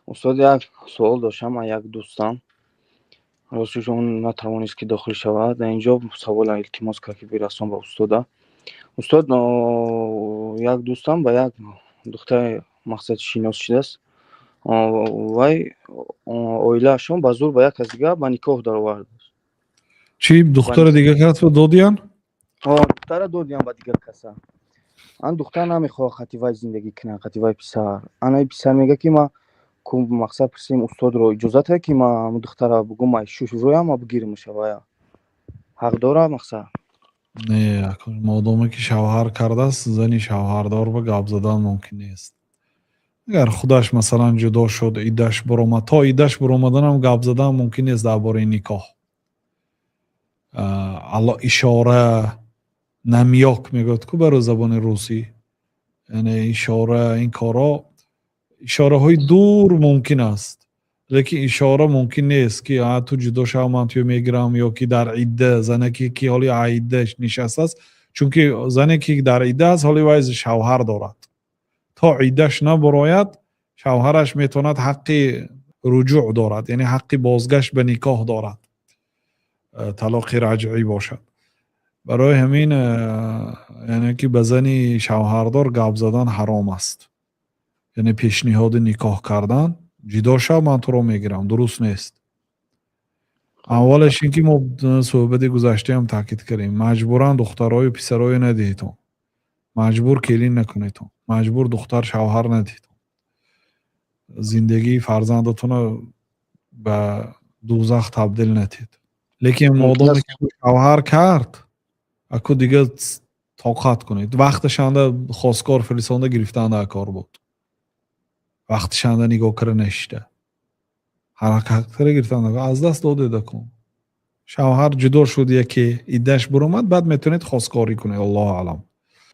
استاد یک سوال داشتم. من یک دوستم راستش اون نتوانست که داخل شود. در اینجا سوال التماس کرد که برسم به استاد. استاد یک دوستم با یک دختر مقصد شناس شده است. وای اویلاشون با زور با یک از دیگه با نکاح در آورد. چی دختر دیگه کرد و دادیان؟ دختر دادیان با دیگر کسا. آن دختر نمیخواد خاطی وای زندگی کنه، خاطی وای پسر. آن پسر میگه که ما کوم مقصد پرسیم استاد رو اجازه ده که ما دختر بگم ما شوش رویا ما بگیرمش وای. حق داره مقصد. نه مادامی که شوهر کرده است زنی شوهردار به گپ زدن ممکن نیست. اگر خودش مثلا جدا شد ایدش برآمد تا ایدش برآمدن هم گپ زدن ممکن نیست درباره نکاح. الله اشاره نمیاک میگوید که بر زبان روسی، یعنی اشاره این کارا اشاره های دور ممکن است، لیکن اشاره ممکن نیست که تو جدا شو من تو میگیرم یا که در عده زنکی که حالی عیدش نشسته است، چون که زنی که در عده است حالی وایز شوهر دارد تا عیدش نبراید شوهرش میتواند حق رجوع دارد، یعنی حق بازگشت به نکاح دارد، طلاق رجعی باشد. برای همین یعنی که به زنی شوهردار گپ زدن حرام است، یعنی پیشنهاد نکاح کردن جدا شو من تو رو میگیرم درست نیست. اولش اینکه ما صحبت گذشته هم تاکید کردیم مجبورا دخترای و پسرای ندید تو، مجبور کلین نکنید تو، مجبور دختر شوهر ندید، زندگی فرزندتون به دوزخ تبدیل ندید. لیکن مادامی که شوهر کرد اکو دیگه طاقت کنید. وقتش انده خواستگار فرستانده گرفتنده کار بود، وقتش انده نگاه کرده نشته حرکت کرده گرفتنده از دست داده دکن. شوهر جدا شد یکی ایدهش برامد بعد میتونید خواستگاری کنید. الله علم.